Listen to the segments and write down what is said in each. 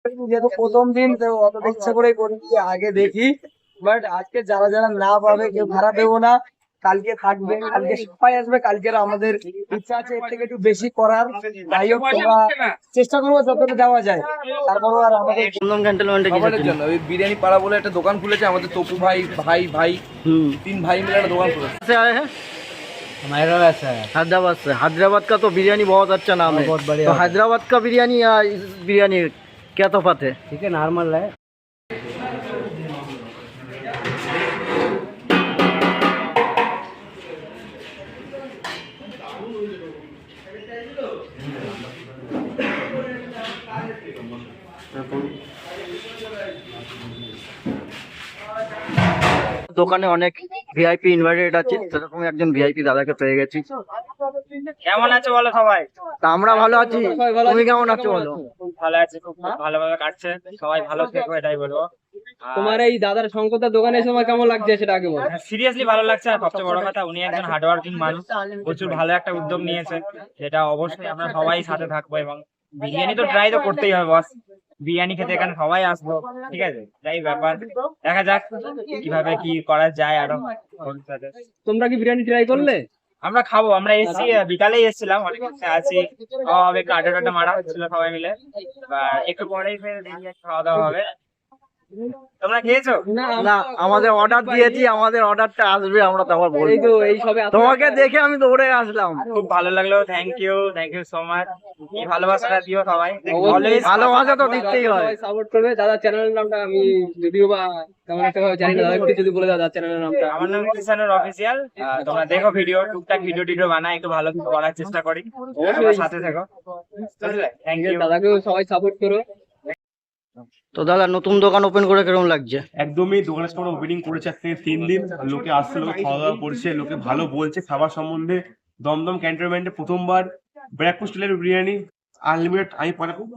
যেহেতু প্রথম দিন তো অতটা ইচ্ছা করে করি আগে দেখি, বাট আজকে যারা যারা না পাবে কেউ খারাপ ভেবো না, কালকে থাকবে, কালকে সবাই আসবে, কালকে আমাদের ইচ্ছা আছে এর থেকে একটু বেশি করার। যাই হোক তোমরা চেষ্টা করবো যতটা দেওয়া যায়। তারপর আর আমাদের চন্দন ক্যান্টনমেন্টে খাবারের জন্য ওই বিরিয়ানি পাড়া বলে একটা দোকান খুলেছে আমাদের তপু ভাই ভাই ভাই তিন ভাই মিলে একটা দোকান খুলেছে। से आए हैं? हैदराबाद से। हैदराबाद का तो बिरयानी बहुत अच्छा नाम है। बहुत बढ़िया तो है। हैदराबाद का बिरयानी या इस बिरयानी क्या तफात है? ठीक है, नॉर्मल है। দোকানে অনেক ভিআইপি ইনভাইটেড আছে, সেরকম একজন ভিআইপি দাদাকে পেয়ে গেছি। কেমন আছো বলো সবাই? তা আমরা ভালো আছি, তুমি কেমন আছো বলো? খুব ভালো আছি, খুব ভালোভাবে কাটছে, সবাই ভালো থেকো এটাই বলবো। তোমার এই দাদার শঙ্করদার দোকানে এসে আমার কেমন লাগছে সেটা আগে বল। সিরিয়াসলি ভালো লাগছে, আর সবচেয়ে বড় কথা উনি একজন হার্ডওয়ার্কিং মানুষ, প্রচুর ভালো একটা উদ্যোগ নিয়েছে, যেটা অবশ্যই আমরা সবাই সাথে থাকবো। এবং বিরিয়ানি তো ট্রাই তো করতেই হবে বস, বিরিয়ানি খেতে এখানে সবাই আসবো, ঠিক আছে? যাই ব্যাপার, দেখা যাক কিভাবে কি করা যায় আরো ভবিষ্যতে। তোমরা কি বিরিয়ানি ট্রাই করলে? আমরা খাবো, আমরা এসছি বিকালেই এসেছিলাম, অনেক আছি, একটু আড্ডা টাড্ডা মারা হচ্ছিল সবাই মিলে, এবার একটু পরেই ফের খাওয়া দাওয়া হবে। তোমরা খেয়েছো? না, আমাদের অর্ডার দিয়েছি, আমাদের অর্ডারটা আসবে, আমরা তারপর এই বলবো। তো এই সবে তোমাকে দেখে আমি দৌড়ে আসলাম। খুব ভালো লাগলো, থ্যাংক ইউ সো মাচ। এই ভালোবাসাটা দিও সবাই, অলওয়েজ ভালোবাসা তো দিতেই হয়। সাপোর্ট করবে। দাদা চ্যানেলের নামটা আমি যদিও বা তেমন একটা ভাবে জানি না, দাদা একটু যদি বলে দাও দাদা চ্যানেলের নামটা। আমার নাম কিষানুর অফিসিয়াল। তোমরা দেখো ভিডিও, টুকটাক ভিডিও টিডিও বানাই, একটু ভালো কিছু করার চেষ্টা করি, আমার সাথে থেকো, বুঝলে? Thank you. দাদাকেও সবাই সাপোর্ট করো। তো দাদা নতুন দোকান ওপেন করে কিরকম লাগছে? একদমই দোকানের সামনে ওপেনিং করেছে আজ থেকে 3 দিন, লোকে আসছে, লোকে খাওয়া দাওয়া করছে, লোকে ভালো বলছে খাবার সম্বন্ধে। দমদম ক্যান্টনমেন্টে প্রথমবার ব্যারাকপুর স্টাইলের বিরিয়ানি আনলিমিটেড আমি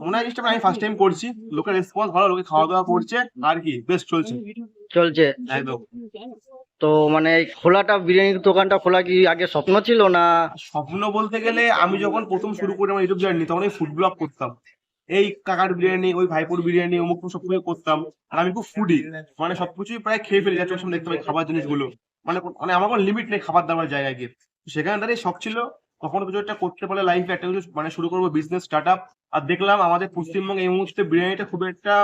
মনে হয় আমি ফার্স্ট টাইম করছি, লোকের রেসপন্স ভালো, লোকে খাওয়া দাওয়া করছে, আর কি বেস্ট চলছে চলছে একদম। তো মানে এই খোলাটা, বিরিয়ানির দোকানটা খোলা কি আগে স্বপ্ন ছিল না? স্বপ্ন বলতে গেলে আমি যখন প্রথম শুরু করি আমার ইউটিউব জার্নি, তখন আমি ফুড ব্লগ করতাম, এই কাকার বিরিয়ানি, ওই ভাইপুর বিরিয়ানি, অমুক সবকিছু করতাম। আর আমি খুব ফুডি, মানে সবকিছুই প্রায় খেয়ে ফেলি, যাচ্ছে সব দেখতে পাই খাবার জিনিসগুলো, মানে আমার কোনো লিমিট নেই খাবার দাবার জায়গায় গিয়ে। সেখানে দাঁড়িয়ে শখ ছিল কখনো কিছু একটা করতে পারলে লাইফে একটা কিছু মানে শুরু করবো বিজনেস স্টার্ট আপ। আর দেখলাম আমাদের পশ্চিমবঙ্গে এই মুহূর্তে বিরিয়ানিটা খুব একটা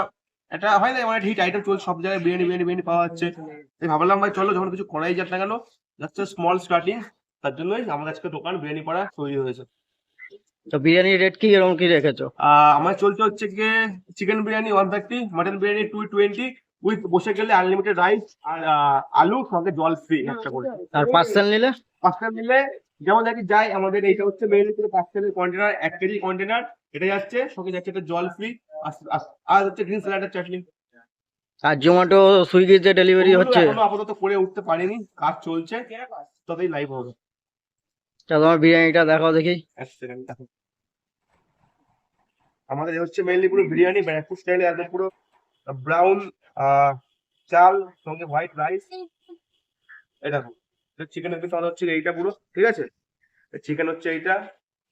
হয় না, মানে হিট আইটেম চলছে, সব জায়গায় বিরিয়ানি বিরিয়ানি বিরিয়ানি পাওয়া যাচ্ছে। তাই ভাবলাম ভাই চলো যখন কিছু করাই যাক না কেন, জাস্ট স্মল স্টার্টিং, তার জন্যই আমাদের আজকে দোকান বিরিয়ানি পাড়া তৈরি হয়েছে। তো বিরিয়ানির রেট কি এরকম কি রেখেছো? আমার চলছে হচ্ছে গিয়ে chicken biryani 130, mutton biryani 220, with বসে গেলে আনলিমিটেড রাইস আর আলু সঙ্গে জল ফ্রি একটা করে। আর পার্সেল নিলে? পাঁচটা মিলে যেমন দেখি যাই, আমাদের এইটা হচ্ছে মেনলি পুরো 5 কেজি কন্টেনার, 1 কেজি কন্টেনার, এটা যাচ্ছে সঙ্গে যাচ্ছে একটা জল ফ্রি, আর হচ্ছে গ্রিন স্যালাডের চাটনি। আর জোম্যাটো সুইগিতে ডেলিভারি হচ্ছে? এখনো আপাতত করে উঠতে পারিনি, কাজ চলছে, তবেই লাইভ হবে। তা তোমার বিরিয়ানিটা দেখাও দেখি। এক সেকেন্ড দেখো, আমাদের হচ্ছে মেনলি পুরো বিরিয়ানি ব্যারাকপুর স্টাইলে, একদম পুরো ব্রাউন চাল সঙ্গে হোয়াইট রাইস। এই দেখো চিকেনের পিস আমাদের হচ্ছে এইটা পুরো, ঠিক আছে? চিকেন হচ্ছে এইটা,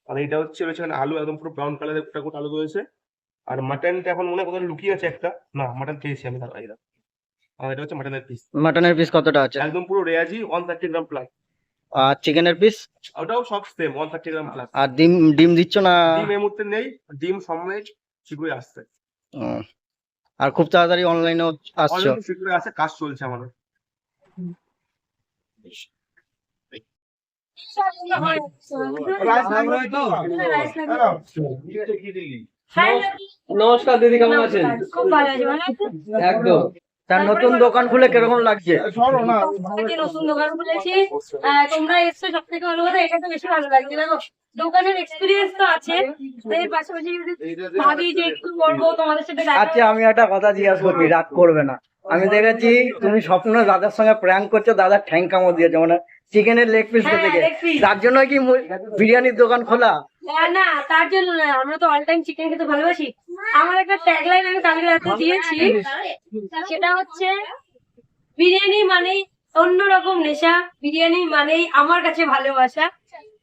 আর এইটা হচ্ছে আলু একদম পুরো ব্রাউন কালারের একটা করে আলু রয়েছে। আর মাটনটা এখন মনে হয় কোথাও লুকিয়ে আছে একটা, না মাটন খেয়েছি আমি, দাঁড়া এই দেখো, আর এটা হচ্ছে মাটনের পিস, মাটনের পিস কতটা আছে? একদম পুরো রেয়াজি 130 গ্রাম প্লাস। আর চিকেনের পিস? ওটাও সব সেম 130 গ্রাম প্লাস। আর ডিম ডিম দিচ্ছ না? ডিম এই মুহূর্তে নেই, ডিম সময় শীঘ্রই আসছে। আর খুব তাড়াতাড়ি অনলাইনেও আসছো? অলরেডি শীঘ্রই আসে, কাজ চলছে আমাদের। নমস্কার দিদি, কেমন আছেন? খুব ভালো আছি, ভালো আছেন? একদম। তার নতুন দোকান খুলে কিরকম লাগছে? আজকে নতুন দোকান খুলেছি, তোমরা এসছো, সব থেকে ভালো কথা এটা তো বেশি ভালো লাগছে। দেখো দোকানের এক্সপিরিয়েন্স তো আছে, এর পাশাপাশি যদি ভাবি যে একটু করবো তোমাদের সাথে দেখা আচ্ছা আমি একটা কথা জিজ্ঞাসা করবি, রাগ করবে না। আমি দেখেছি তুমি স্বপ্ন দাদার সঙ্গে প্র্যাঙ্ক করছো, দাদার ঠ্যাং কামড় দিয়েছে, মানে চিকেনের লেগ পিস হ্যাঁ, থেকে। leg piece। তার জন্য কি বিরিয়ানির দোকান খোলা? না, তার জন্য না, আমরা তো অল টাইম চিকেন খেতে ভালোবাসি। আমার একটা ট্যাগলাইন আমি কালকে রাতে দিয়েছি, সেটা হচ্ছে বিরিয়ানি মানেই অন্যরকম নেশা, বিরিয়ানি মানেই আমার কাছে ভালোবাসা।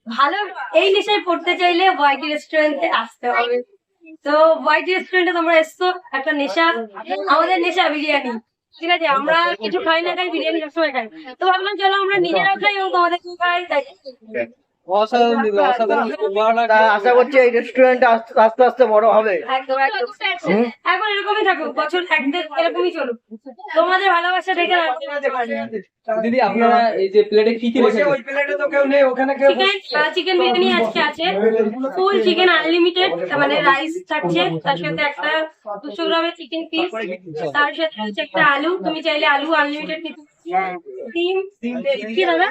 ভালো এই নেশায় পড়তে চাইলে ওয়াইটি রেস্টুরেন্টে আসতে হবে। তো হোয়াইট রেস্টুরেন্টে তোমরা এসছো, একটা নেশা, আমাদের নেশা বিরিয়ানি, ঠিক আছে? আমরা কিছু খাই না খাই, বিরিয়ানি সবসময় খাই। তো ভাবলাম চলো আমরা নিজেরা খাই এবং তোমাদেরকে খাই, তাই অসাধারণ দিদি, অসাধারণ। তা আশা করছি এই রেস্টুরেন্ট আস্তে আস্তে বড় হবে। একদম একদম। এখন এরকমই থাকুক, বছর একদিন এরকমই চলুক, তোমাদের ভালোবাসা দেখে দিদি আপনারা এই যে প্লেটে কি কি রেখেছেন? ওই প্লেটে তো কেউ নেই, ওখানে কেউ চিকেন বিরিয়ানি আজকে আছে, ফুল চিকেন আনলিমিটেড, মানে রাইস থাকছে, তার সাথে একটা 200 গ্রামের চিকেন পিস, তার সাথে হচ্ছে একটা আলু, তুমি চাইলে আলু আনলিমিটেড নিতে, ডিম, কি দাদা?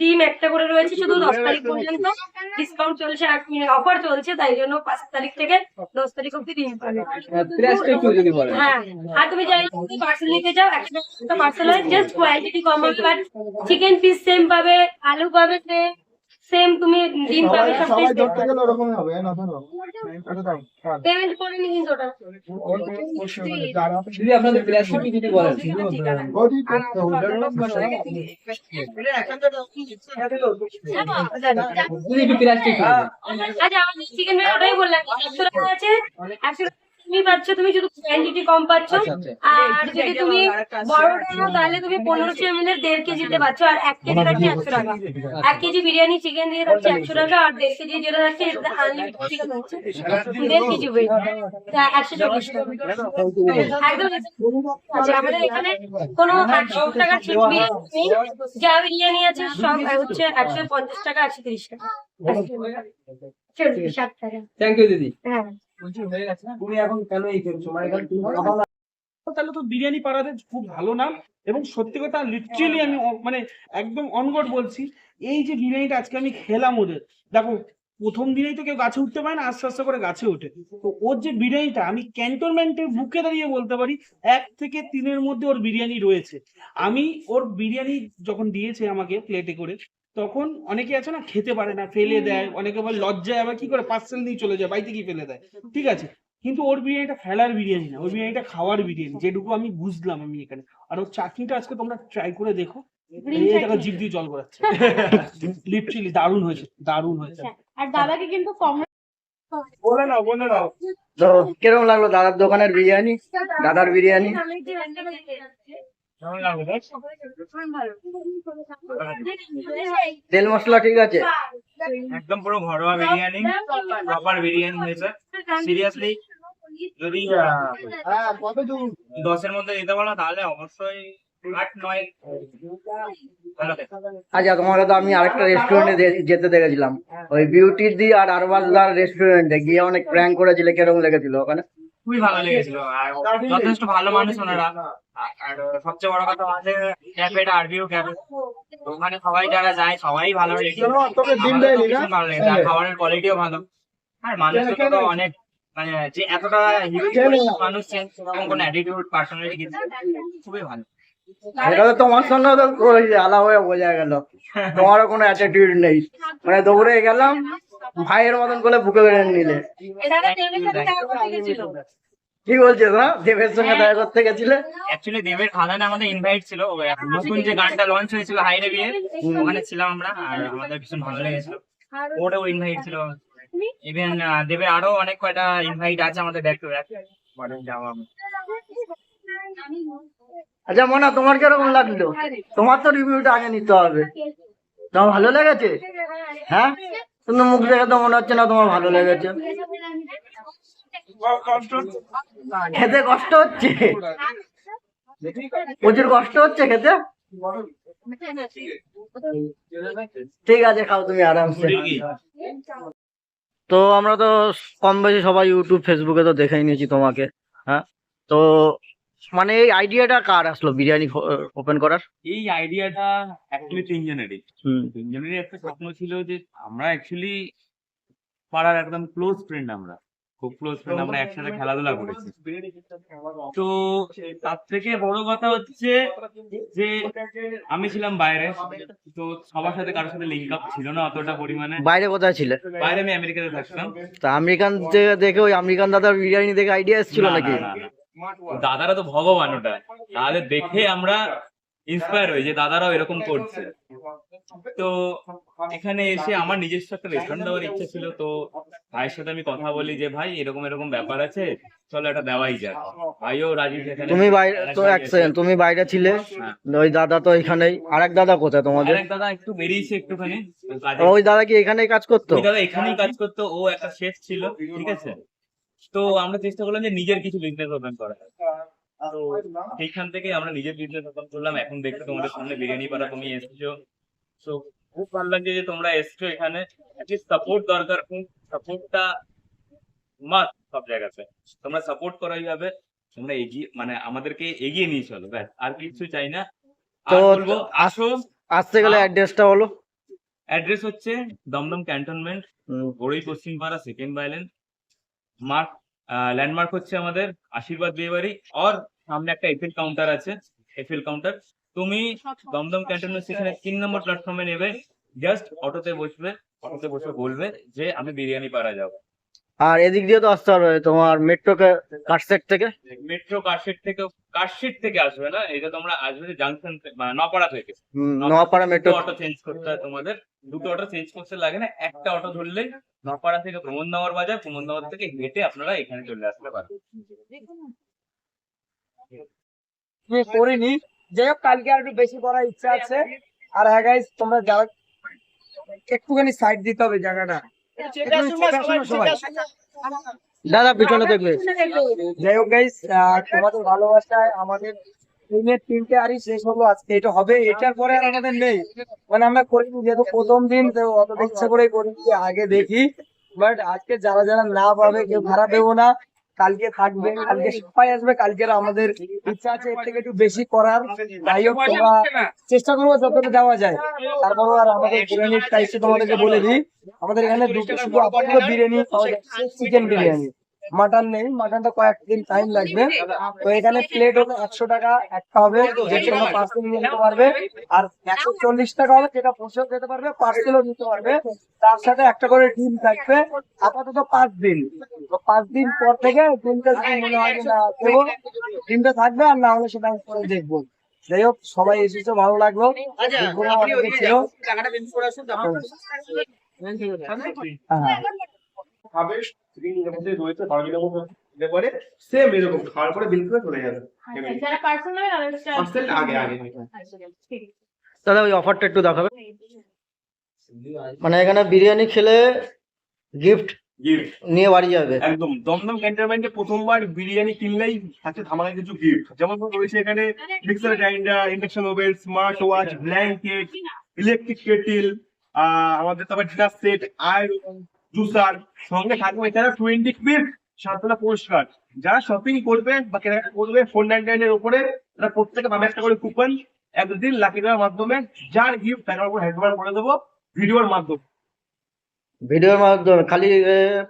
ডিম একটা করে রয়েছে, শুধু 10 তারিখ পর্যন্ত ডিসকাউন্ট চলছে, অফার চলছে, তাই জন্য 5 তারিখ থেকে 10 তারিখ অব্দি ডিম পাবে। প্রাইসটা একটু যদি বলেন। হ্যাঁ, আর তুমি চাইলে পার্সেল নিতে চাও, একটা পার্সেল হয়, জাস্ট কোয়ান্টিটি কম হবে, বাট চিকেন পিস সেম পাবে, আলু পাবে সেম, তুমি ডিম পাবে, সব পেমেন্ট করে নি কিন্তু ওটা। দিদি আপনাদের প্রাইসটা কি যদি বলেন। দিদি একটু প্রাইসটা একটু বলেন। আচ্ছা, আমাদের চিকেন বিরিয়ানি ওটাই বললাম, 100 টাকা আছে, 100 টাকা তুমি পাচ্ছ, তুমি শুধু কোয়ান্টিটি কম পাচ্ছ, আর যদি তুমি বড়টা নাও তাহলে তুমি 1500 ml 1.5 কেজিতে পাচ্ছ, আর 1 কেজি থাকছে 100 টাকা। 1 কেজি বিরিয়ানি চিকেন দিয়ে থাকছে 100 টাকা, আর 1.5 কেজি যেটা থাকছে এটা আনলিমিটেড চিকেন হচ্ছে 1.5 কেজি ওয়েট, 140 টাকা একদম। আচ্ছা, আমাদের এখানে কোনো 100 টাকা চিকেন বিরিয়ানি নেই, যা বিরিয়ানি আছে সব হচ্ছে 150 টাকা, 130 টাকা, 60 টাকা। থ্যাংক ইউ দিদি। হ্যাঁ, তুমি এখন কেন এই করছো? মানে এখন তুমি খাবার তাহলে তো বিরিয়ানি পাড়াতে খুব ভালো নাম, এবং সত্যি কথা লিটারেলি আমি মানে একদম অনগড বলছি, এই যে বিরিয়ানিটা আজকে আমি খেলাম ওদের, দেখো প্রথম দিনেই তো কেউ গাছে উঠতে পারে না, আস্তে আস্তে করে গাছে ওঠে। তো ওর যে বিরিয়ানিটা আমি ক্যান্টনমেন্টের বুকে দাঁড়িয়ে বলতে পারি 1 থেকে 3-এর মধ্যে ওর বিরিয়ানি রয়েছে। আমি ওর বিরিয়ানি যখন দিয়েছে আমাকে প্লেটে করে, তখন অনেকে আছে না খেতে পারে না, ফেলে দেয়, অনেকে আবার লজ্জায় আবার কি করে পার্সেল নিয়ে চলে যায়, বাড়িতে গিয়ে ফেলে দেয়, ঠিক আছে? কিন্তু ওর বিরিয়ানিটা ফেলার বিরিয়ানি না, ওর বিরিয়ানিটা খাওয়ার বিরিয়ানি, যেটুকু আমি বুঝলাম আমি এখানে। আর ওর চাটনিটা আজকে তোমরা ট্রাই করে দেখো, এই দেখো জিভ দিয়ে জল গড়াচ্ছে, লিটারালি দারুণ হয়েছে, দারুণ হয়েছে। আর দাদাকে কিন্তু কম বলে নাও, বলে নাও। তো কিরকম লাগলো দাদার দোকানের বিরিয়ানি, দাদার বিরিয়ানি? তেল মশলা ঠিক আছে? একদম পুরো ঘরোয়া বিরিয়ানি, প্রপার বিরিয়ানি হয়েছে। সিরিয়াসলি যদি 10-এর মধ্যে দিতে বলো তাহলে অবশ্যই 8-9 ভালো। আচ্ছা, তোমাকে তো আমি আরেকটা রেস্টুরেন্টে যেতে দেখেছিলাম, ওই বিউটির দি আর আরবাজদার রেস্টুরেন্টে গিয়ে অনেক প্র্যাঙ্ক করেছিলে, কিরকম লেগেছিল ওখানে? খুবই ভালো লেগেছিল, আর যথেষ্ট ভালো মানুষ ওনারা। আর সবচেয়ে বড় কথা আমাদের ক্যাফেটা আরবিউ ক্যাফে, ওখানে সবাই যারা যায় সবাই ভালো লেগেছে, ভালো লেগেছে, আর খাবারের কোয়ালিটিও ভালো। আর মানুষটা তো অনেক, মানে যে এতটা হিউজ মানুষ সেরকম কোনো অ্যাটিটিউড পার্সোনালিটি কিছু, খুবই ভালো। এটা তো তোমার সঙ্গে তো আলাদা হয়ে বোঝা গেল, তোমারও কোনো অ্যাটিটিউড নেই, মানে দৌড়ে গেলাম ভাইয়ের মতন করে বুকে বেড়ে নিলে। কি বলছে না, দেবের সঙ্গে দেখা করতে গেছিলে? অ্যাকচুয়ালি দেবের খাদানে আমাদের ইনভাইট ছিল, নতুন যে গানটা লঞ্চ হয়েছিল হাইরে বিয়ে, ওখানে ছিলাম আমরা, আর আমাদের ভীষণ ভালো লেগেছিল, ওটাও ইনভাইট ছিল। ইভেন দেবের আরো অনেক কয়টা ইনভাইট আছে আমাদের ব্যাক টু ব্যাক যাওয়া। আচ্ছা মোনা, তোমার কিরকম লাগলো? তোমার তো রিভিউটা আগে নিতে হবে। তোমার ভালো লেগেছে? হ্যাঁ, কিন্তু মুখ দেখে তো মনে হচ্ছে না তোমার ভালো লেগেছে। খেতে কষ্ট হচ্ছে, প্রচুর কষ্ট হচ্ছে খেতে। ঠিক আছে, খাও তুমি আরামসে। তো আমরা তো কম বেশি সবাই ইউটিউব ফেসবুকে তো দেখেই নিয়েছি তোমাকে, হ্যাঁ। তো মানে এই আইডিয়াটা কার আসলো বিরিয়ানি ওপেন করার? এই আইডিয়াটা অ্যাকচুয়ালি তিনজনেরই একটা স্বপ্ন ছিল, যে আমরা অ্যাকচুয়ালি পাড়ার একদম ক্লোজ ফ্রেন্ড, আমরা খুব ক্লোজ ফ্রেন্ড, আমরা একসাথে খেলাধুলা করেছি। তো তার থেকে বড় কথা হচ্ছে যে আমি ছিলাম বাইরে, তো সবার সাথে কারোর সাথে লিঙ্ক আপ ছিল না অতটা পরিমাণে। বাইরে কোথায় ছিলে? বাইরে আমি আমেরিকাতে থাকতাম। তা আমেরিকান দেখে ওই আমেরিকান দাদার বিরিয়ানি দেখে আইডিয়া এসেছিল নাকি? না, দাদারা তো ভগবান, ওটা তাদের দেখে আমরা ইন্সপায়ার হই যে দাদারাও এরকম করছে। তো এখানে এসে আমার নিজস্ব একটা রেস্টুরেন্ট দেওয়ার ইচ্ছা ছিল, তো ভাইয়ের সাথে আমি কথা বলি যে ভাই এরকম এরকম ব্যাপার আছে, চলো এটা দেওয়াই যাক। ভাইও রাজি সেখানে। তুমি বাইরে তো এক সেকেন্ড, তুমি বাইরে ছিলে, হ্যাঁ। ওই দাদা তো এখানেই, আরেক দাদা কোথায় তোমাদের? আরেক দাদা একটু বেরিয়েছে একটুখানি কাজে। ওই দাদা কি এখানেই কাজ করতো? ওই দাদা এখানেই কাজ করতো, ও একটা শেফ ছিল, ঠিক আছে। তো আমরা চেষ্টা করলাম যে নিজের কিছু বিজনেস ওপেন করা। তো সেইখান থেকে আমরা নিজের বিজনেস ওপেন করলাম। এখন দেখতে তোমাদের সামনে বিরিয়ানি পাড়া তুমি এসেছো, তো খুব ভালো লাগছে যে তোমরা এসছো এখানে। সাপোর্ট দরকার, সাপোর্টটা মাস্ট সব জায়গাতে। তোমরা সাপোর্ট করাই হবে, তোমরা এগিয়ে মানে আমাদেরকে এগিয়ে নিয়ে চলো, ব্যাস আর কিছু চাই না। তো আর বলবো আসো। আসতে গেলে অ্যাড্রেসটা বলো। অ্যাড্রেস হচ্ছে দমদম ক্যান্টনমেন্ট, বড়ই পশ্চিম পাড়া, সেকেন্ড বাইলেন। মার্ক ল্যান্ডমার্ক হচ্ছে আমাদের আশীর্বাদ বিয়ে বাড়ি, আর সামনে একটা এফএল কাউন্টার আছে, এফএল কাউন্টার। তুমি দমদম ক্যান্টনমেন্ট স্টেশনের 3 নম্বর প্ল্যাটফর্মে নেবে, জাস্ট অটোতে বসবে, অটোতে বসে বলবে যে আমি বিরিয়ানি পাড়া যাবো। আর এদিক দিয়ে তো আসতে হবে তোমার মেট্রো কাটসেট থেকে। মেট্রো কার্শিট থেকে আসবে না, এটা তোমরা আসবে জাংশন মানে নপাড়া থেকে। নোয়াপাড়া মেট্রো। অটো চেঞ্জ করতে হয় তোমাদের, দুটো অটো চেঞ্জ করতে লাগে না, একটা অটো ধরলেই নপাড়া থেকে প্রমোদনগর বাজার, প্রমোদনগর থেকে হেঁটে আপনারা এখানে চলে আসতে পারেন। আমি করিনি, যাই হোক কালকে আর একটু বেশি করার ইচ্ছা আছে। আর হ্যাঁ গাইস, তোমরা যারা একটুখানি সাইড দিতে হবে জায়গাটা, একটুখানি চলে আসো না সবাই। দাদা পিছনে দেখবে। যাই হোক গাইস, তোমাদের ভালোবাসায় আমাদের দিনের 3টে আরই শেষ হলো আজকে। এটা হবে, এটার পরে আর আমাদের নেই, মানে আমরা করিনি যেহেতু প্রথম দিন, তো অত ইচ্ছা করে করি আগে দেখি। বাট আজকে যারা যারা না পাবে কেউ খারাপ দেবো না, কালকে থাকবে, কালকে সবাই আসবে। কালকে আমাদের ইচ্ছা আছে এর থেকে একটু বেশি করার। যাই হোক তোমরা চেষ্টা করবো যতটা দেওয়া যায়। তারপর আর আমাদের বিরিয়ানির টাইপে তোমাদেরকে বলে দিই, আমাদের এখানে দুটো শুধু আপাতত বিরিয়ানি পাওয়া যাচ্ছে, চিকেন বিরিয়ানি, মাটন নেই, মাটনটা কয়েকদিন টাইম লাগবে। তো এখানে প্লেট হলো 100 টাকা একটা হবে, যেটা তোমরা পার্সেল নিয়ে নিতে পারবে। আর 140 টাকা হবে, যেটা বসেও খেতে পারবে, পার্সেলও নিতে পারবে। তার সাথে একটা করে ডিম থাকবে, আপাতত 5 দিন। তো 5 দিন পর থেকে ডিমটা যদি মনে হয় যে না দেবো, ডিমটা থাকবে, আর না হলে সেটা আমি পরে দেখবো। যাই হোক সবাই এসেছে, ভালো লাগলো। দুপুরে অনেকে ছিল। হ্যাঁ, খাবে নিজের মধ্যে রয়েছে, বারোটার মধ্যে দিতে পারে, সেম এরকম খাওয়ার পরে বিল করে চলে যাবে। পার্সেল আগে আগে দাদা ওই অফারটা একটু দেখাবে। মানে এখানে বিরিয়ানি খেলে গিফট গিফট নিয়ে বাড়ি যাবে। একদম দমদম ক্যান্টনমেন্টে প্রথমবার বিরিয়ানি কিনলেই থাকে ধামাকা কিছু গিফট। যেমন রয়েছে এখানে mixer grinder, induction oven, smart watch, blanket, electric kettle, আমাদের তারপর ডিনার সেট, আয়রন, জুসার, সঙ্গে থাকবে এছাড়া 20 পিস সাতটা পুরস্কার। যারা শপিং করবে বা কেনাকাটা করবে 499 এর উপরে, তারা প্রত্যেকে পাবে একটা করে কুপন, একদিন লাকি ড্রর মাধ্যমে যার গিফট তার উপর হ্যান্ড ওভার করে দেবো ভিডিওর মাধ্যমে। ভিডিওর মাধ্যমে খালি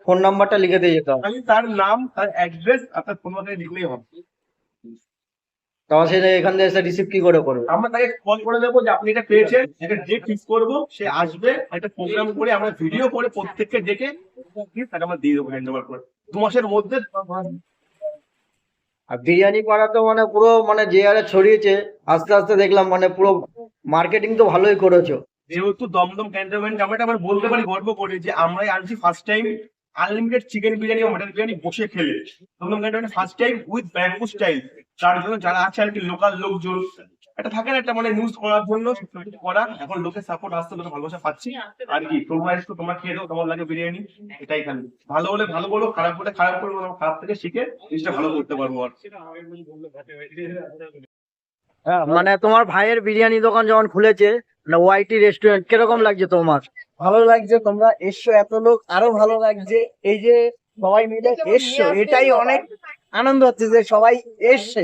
ফোন নাম্বারটা লিখে দিয়ে যেতে হবে, খালি তার নাম, তার অ্যাড্রেস, আপনার ফোন নাম্বার লিখলেই হবে। তাহলে সে এখান থেকে এসে রিসিভ কি করে করবে? আমরা তাকে কল করে দেবো যে আপনি এটা পেয়েছেন, একটা ডেট ফিক্স করবো, সে আসবে, একটা প্রোগ্রাম করে আমরা ভিডিও করে প্রত্যেককে ডেকে তাকে আমরা দিয়ে দেবো হ্যান্ড ওভার করে 2 মাসের মধ্যে। আর বিরিয়ানি পাড়া তো মানে পুরো মানে যে হারে ছড়িয়েছে, আস্তে আস্তে দেখলাম মানে পুরো মার্কেটিং তো ভালোই করেছো। যেহেতু দমদম ক্যান্টনমেন্ট, আমরা এটা বলতে পারি গর্ব করে যে আমরাই আনছি first time unlimited chicken biryani ও মটন বিরিয়ানি বসে খেলে। Dumdum cantonment first time with bamboo style. তার জন্য যারা আছে আর কি লোকাল লোকজন, এটা থাকে না একটা মানে নিউজ করার জন্য কিছু করা। এখন লোকের সাপোর্ট আসতে, লোকের ভালোবাসা পাচ্ছি আর কি। তোমরা একটু তোমরা খেয়ে দাও, কেমন লাগে বিরিয়ানি, এটাই খালি। ভালো হলে ভালো বলো, খারাপ হলে খারাপ করবো, আমরা খারাপ থেকে শিখে জিনিসটা ভালো করতে পারবো আর। মানে তোমার ভাইয়ের বিরিয়ানি দোকান যখন খুলেছে ওয়াইটি রেস্টুরেন্ট, কিরকম লাগছে তোমার? ভালো লাগছে, তোমরা এসছো এত লোক, আরো ভালো লাগছে। এই যে সবাই মিলে এসছো, এটাই অনেক আনন্দ হচ্ছে যে সবাই এসছে,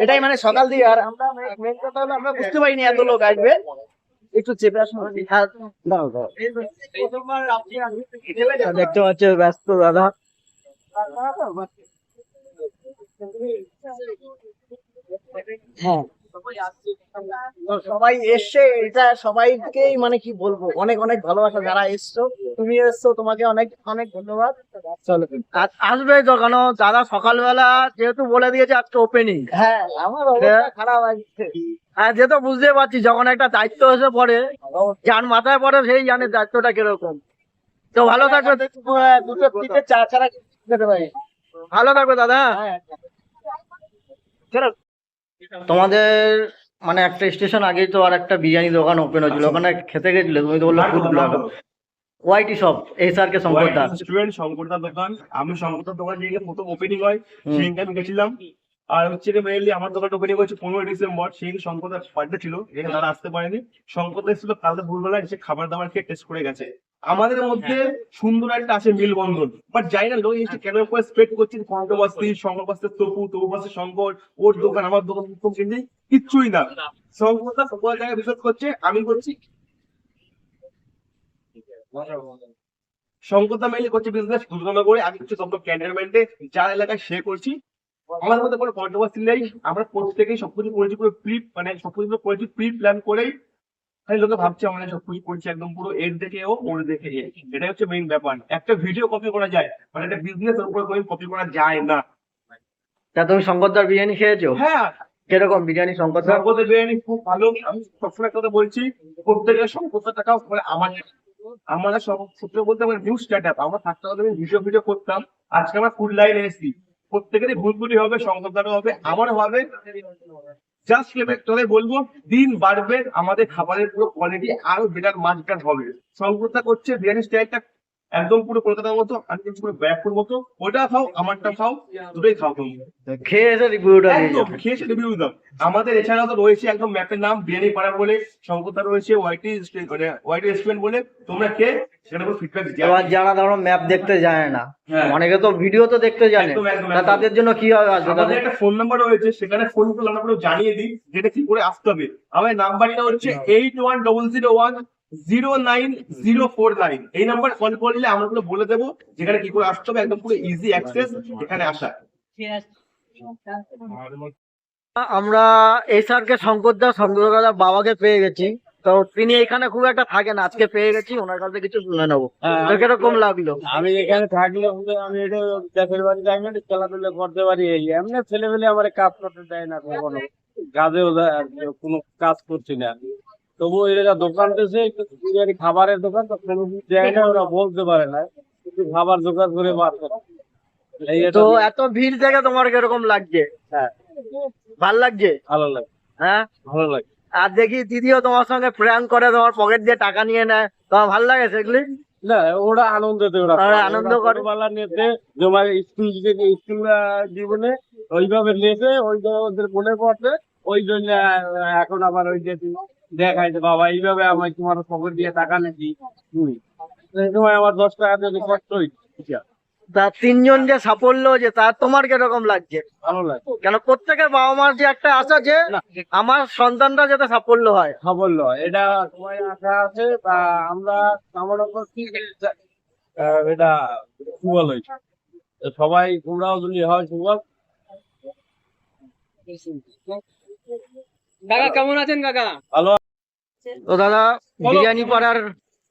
এটাই মানে সকাল দিয়ে। আর আমরা মেন কথা হলো আমরা বুঝতে পারিনি এত লোক আসবে। একটু চেপে আসুন, দেখতে পাচ্ছ ব্যস্ত দাদা। হ্যাঁ সবাই এসছে, এটা সবাইকেই মানে কি বলবো, অনেক অনেক ভালোবাসা। যারা এসছো, তুমি এসছো, তোমাকে অনেক অনেক ধন্যবাদ। চলো আসবে তো, কেন দাদা সকালবেলা যেহেতু বলে দিয়েছে আজকে ওপেনিং। হ্যাঁ, আমার অবস্থা খারাপ আছে। আর যে তো বুঝতে পারছি যখন একটা দায়িত্ব এসে পড়ে, যার মাথায় পড়ে সেই জানে দায়িত্বটা কিরকম। তো ভালো থাকবে, দুটো তিনটে চা ছাড়া খেতে পারি। ভালো থাকবে দাদা। চলো। তোমাদের মানে একটা স্টেশন আগেই তো আর একটা বিরিয়ানি দোকান ওপেন হয়েছিল, ওখানে খেতে গেছিলে তুমি, তো বললো food blogger. YT shop, SRK Shankar Das restaurant শঙ্করদার দোকান। আমি শঙ্করদার দোকান যেদিকে প্রথম ওপেনিং হয় সেদিনকে আমি গেছিলাম। আর হচ্ছে মেইনলি আমার দোকানটা ওপেনিং হয়েছে 15 ডিসেম্বর, সেদিন শঙ্করদার বার্থডে ছিল, এখানে তারা আসতে পারেনি। শঙ্করদা এসেছিল কালকে ভোরবেলা, এসে খাবার দাবার খেয়ে টেস্ট করে গেছে। আমাদের মধ্যে সুন্দর একটা আছে মেলবন্ধন, বাট যাই না লোক এসে কেন করে স্প্রেড করছে কন্ট্রোভার্সি, শঙ্কর পাশে তপু, তপু পাশে শঙ্কর, ওর দোকান আমার দোকান কিন্তু কিচ্ছুই না। শঙ্করদা সকল জায়গায় বিশেষ করছে, আমি করছি শঙ্করদা মেইনলি করছে বিজনেস দুর্গানগরে, আমি হচ্ছে দমদম ক্যান্টনমেন্টে, যার এলাকায় সে করছি। আমাদের মধ্যে কোনো কন্ট্রোভার্সি নেই, আমরা প্রত্যেকেই সবকিছু করেছি পুরো প্রি, মানে সবকিছু করেছি প্রি প্ল্যান করেই। খালি লোকে ভাবছে আমরা সবকিছু করছি একদম পুরো এর দেখে ও ওর দেখে এ, এটাই হচ্ছে মেইন ব্যাপার। একটা ভিডিও কপি করা যায়, মানে একটা বিজনেস এর উপর কোনো কপি করা যায় না। তা তুমি শঙ্করদার বিরিয়ানি খেয়েছো? হ্যাঁ, কিরকম বিরিয়ানি শঙ্করদার? শঙ্করদার বিরিয়ানি খুব ভালো। আমি সবসময় একটা কথা বলছি, প্রত্যেকের শঙ্করদার টাকা মানে আমরা সব সূত্র বলতে আমার নিউ স্টার্ট আপ, আমরা থাকতে হবে ভিডিও করতাম। আজকে আমরা ফুল লাইন এসেছি, প্রত্যেকেরই ভুলভুলি হবে, শঙ্করদারও হবে, আমারও হবে। জাস্ট তোদের বলবো দিন বাড়বে, আমাদের খাবারের পুরো কোয়ালিটি আরো বেটার মাছ বেটার হবে। শঙ্করদা করছে বিরিয়ানি স্টাইলটা একদম পুরো কলকাতার মতো, আমি কিন্তু পুরো ব্যারাকপুর মতো। ওটা খাও, আমারটা খাও, দুটোই খাও তুমি। খেয়ে এসে রিভিউটা দিয়ে একদম যাবে। খেয়ে রিভিউ দাও। আমাদের এছাড়াও তো রয়েছে একদম ম্যাপের নাম বিরিয়ানি পাড়া বলে, শঙ্করদা রয়েছে ওয়াইটি রেস্টুরেন্ট বলে, তোমরা খেয়ে সেখানে ফিডব্যাক এবার যারা ধরো ম্যাপ দেখতে জানে না, হ্যাঁ। অনেকে তো ভিডিও তো দেখতে জানে, একদম, একদম, তা একদম। তাদের জন্য কি হবে আসবে? আমাদের একটা ফোন নাম্বার রয়েছে, সেখানে ফোন করে আমরা পুরো জানিয়ে দিই যেটা কি করে আসতে হবে। আমাদের নাম্বারটা হচ্ছে 8100109049। এই নাম্বার কল করলে আমরা পুরো বলে দেবো যেখানে কি করে আসতে হবে, একদম পুরো ইজি অ্যাক্সেস এখানে আসা। আমরা SRK শঙ্কর দাদার বাবাকে পেয়ে গেছি, তো তিনি এখানে খুব একটা থাকেন, আজকে পেয়ে গেছি, ওনার কাছে কিছু শুনে নেবো। তো কিরকম লাগলো? আমি এখানে থাকলে আমি এটা দেশের বাড়ি যাই না, খেলাধুলা করতে পারি। এই এমনি ছেলে পেলে আমার কাজ করতে দেয় না, কখনো কাজেও কোনো কাজ করছি না। তবু এরা দোকান দিয়েছে বিরিয়ানি খাবারের দোকান, তো কোনো দেয় না, ওরা বলতে পারে না, কিন্তু খাবার দোকান করে বার করে। এই তো এত ভিড় দেখে তোমার কিরকম লাগছে? হ্যাঁ, ভাল লাগছে? ভালো লাগে, হ্যাঁ, ভালো লাগে। আর দেখি দিদিও তোমার সঙ্গে প্র্যাঙ্ক করে, তোমার পকেট দিয়ে টাকা নিয়ে নেয়, তোমার ভাল লাগে সেগুলি? না, ওরা আনন্দতে ওরা আনন্দ করে। ছোটবেলা নিতে তোমার স্কুল থেকে স্কুল জীবনে ওইভাবে নিতে, ওইভাবে ওদের মনে পড়ছে, ওই জন্য এখন আবার ওই যে দেখাইছে বাবা এইভাবে আমি তোমার পকেট দিয়ে টাকা নিচ্ছি, সেই সময় আমার 10 টাকা যদি কষ্ট হইছে। তা তিনজন যে সাফল্য যে, তার তোমার কিরকম লাগছে? ভালো লাগে, কেন প্রত্যেকের বাবা মার যে একটা আশা যে আমার সন্তানরা যাতে সাফল্য হয়। সাফল্য এটা সবাই আশা আছে, বা আমরা আমার উপর কি এটা সুবল হয়েছে, সবাই তোমরাও যদি হয় সুবল। কাকা কেমন আছেন কাকা? তো দাদা, বিরিয়ানি পাড়ার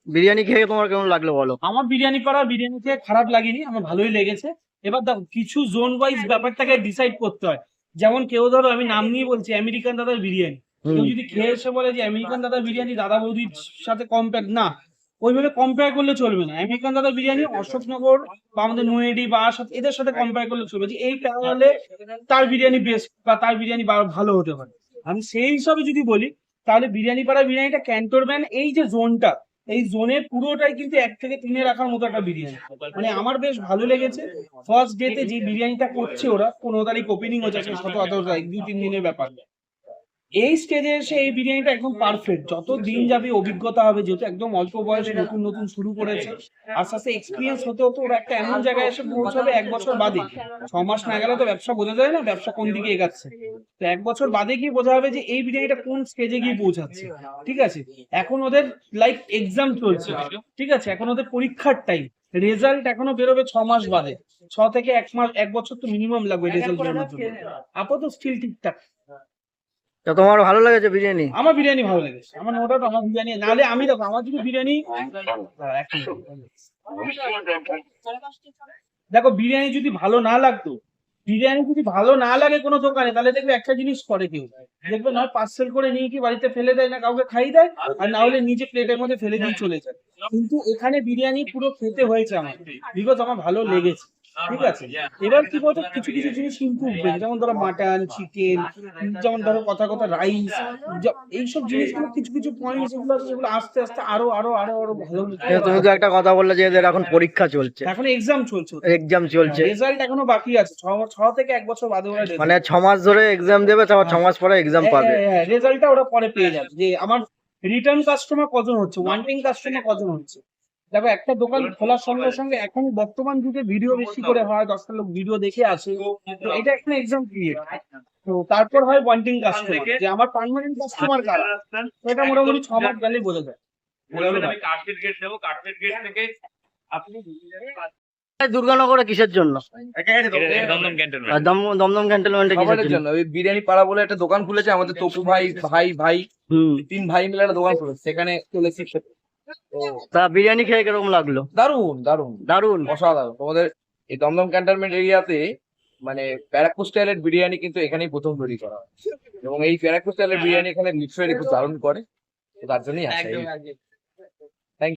বিরিয়ানি খেয়ে তোমার কেমন লাগলো বলো? আমার বিরিয়ানি পাড়া বিরিয়ানি খেয়ে খারাপ লাগেনি, আমার ভালোই লেগেছে। এবার দেখো কিছু জোন ওয়াইজ ব্যাপারটাকে ডিসাইড করতে হয়। যেমন কেউ ধরো, আমি নাম নিয়ে বলছি আমেরিকান দাদার বিরিয়ানি, কেউ যদি খেয়ে এসে বলে যে আমেরিকান দাদার বিরিয়ানি দাদা বৌদির সাথে কম্পেয়ার, না ওইভাবে কম্পেয়ার করলে চলবে না। আমেরিকান দাদার বিরিয়ানি অশোকনগর বা আমাদের নৈহাটি বা আসাদ এদের সাথে কম্পেয়ার করলে চলবে, যে এই প্যানেলে তার বিরিয়ানি বেস্ট বা তার বিরিয়ানি ভালো হতে পারে। আমি সেই হিসাবে যদি বলি, তাহলে বিরিয়ানি পাড়া বিরিয়ানিটা ক্যান্টনমেন্ট এই যে জোনটা, এই জোনের পুরোটাই কিন্তু 1 থেকে 3 রাখার মতো একটা বিরিয়ানি, মানে আমার বেশ ভালো লেগেছে। ফার্স্ট ডেতে যে বিরিয়ানিটা করছে ওরা, 15 তারিখ ওপেনিং হচ্ছে, 17-18 তারিখ, 2-3 দিনের ব্যাপার। এই স্টেজে এসে এই বিরিয়ানিটা একদম পারফেক্ট। যত দিন যাবে অভিজ্ঞতা হবে, যেহেতু একদম অল্প বয়সে নতুন নতুন শুরু করেছে, আস্তে আস্তে এক্সপিরিয়েন্স হতে হতে ওরা একটা এমন জায়গায় এসে পৌঁছাবে 1 বছর বাদে। 6 মাস না গেলে তো ব্যবসা বোঝা যায় না, ব্যবসা কোন দিকে এগাচ্ছে। তো 1 বছর বাদে গিয়ে বোঝা হবে যে এই বিরিয়ানিটা কোন স্টেজে গিয়ে পৌঁছাচ্ছে। ঠিক আছে, এখন ওদের লাইক এক্সাম চলছে, ঠিক আছে, এখন ওদের পরীক্ষার টাইম, রেজাল্ট এখনো বেরোবে 6 মাস বাদে। 6 থেকে 1 বছর তো মিনিমাম লাগবে রেজাল্ট বেরোনোর জন্য। আপাতত স্টিল ঠিকঠাক। তো তোমার ভালো লেগেছে বিরিয়ানি? আমার বিরিয়ানি ভালো লেগেছে, আমার ওটা আমার বিরিয়ানি, নাহলে আমি দেখো আমার যদি বিরিয়ানি দেখো বিরিয়ানি যদি ভালো না লাগতো, বিরিয়ানি যদি ভালো না লাগে কোনো দোকানে, তাহলে দেখবে একটা জিনিস করে কেউ, দেখবে নয় পার্সেল করে নিয়ে কি বাড়িতে ফেলে দেয়, না কাউকে খাই দেয়, আর না হলে নিজে প্লেটের মধ্যে ফেলে দিয়ে চলে যায়। কিন্তু এখানে বিরিয়ানি পুরো খেতে হয়েছে আমার, বিকজ আমার ভালো লেগেছে। ঠিক আছে, এবার কি বলতো, কিছু কিছু জিনিস ইমপ্রুভমেন্ট, যেমন ধরো মাটন, চিকেন, যেমন ধরো কথা কথা রাইস, এইসব জিনিসগুলো কিছু কিছু পয়েন্ট যেগুলো আছে, সেগুলো আস্তে আস্তে আরো আরো আরো আরো ভালো তুমি তো একটা কথা বললে যে এদের এখন পরীক্ষা চলছে, এখন এক্সাম চলছে, এক্সাম চলছে, রেজাল্ট এখনো বাকি আছে, ছ থেকে 1 বছর বাদে ওরা result মানে 6 মাস ধরে এক্সাম দেবে, তারপর 6 মাস পরে এক্সাম পাবে। রেজাল্টটা ওরা পরে পেয়ে যাবে, যে আমার রিটার্ন কাস্টমার কজন হচ্ছে, ওয়ান্টিং কাস্টমার কজন হচ্ছে। দেখো একটা দোকান খোলার সঙ্গে সঙ্গে এখন বর্তমান যুগে ভিডিও বেশি করে হয়, 10টা লোক ভিডিও দেখে আসে, তো এটা একটা এক্সাম পিরিয়ড। তো তারপর হয় ওয়ান্টিং কাস্টমার, যে আমার পার্মানেন্ট কাস্টমার কারা, তো এটা মোটামুটি 6 মাস গেলেই বোঝা যায়। আমি কার্পেট গেট দেবো, কার্পেট গেট থেকে আপনি দুর্গানগরে কিসের জন্য? দমদম ক্যান্টনমেন্ট। আর দমদম ক্যান্টনমেন্টে কিসের খাবারের জন্য? জন্য ওই বিরিয়ানি পাড়া বলে একটা দোকান খুলেছে আমাদের তপু ভাই, ভাই 3 ভাই মিলে একটা দোকান খুলেছে, সেখানে চলেছি খেতে। তো তা বিরিয়ানি খেয়ে কিরকম লাগলো? দারুন দারুন দারুন। অসাধারণ। তোমাদের এই দমদম ক্যান্টনমেন্ট এরিয়াতে মানে ব্যারাকপুর স্টাইলের বিরিয়ানি কিন্তু এখানেই প্রথম তৈরি করা হয়, এবং এই ব্যারাকপুর স্টাইলের বিরিয়ানি এখানে লিটারালি খুব দারুণ করে, তো তার জন্যই আসে।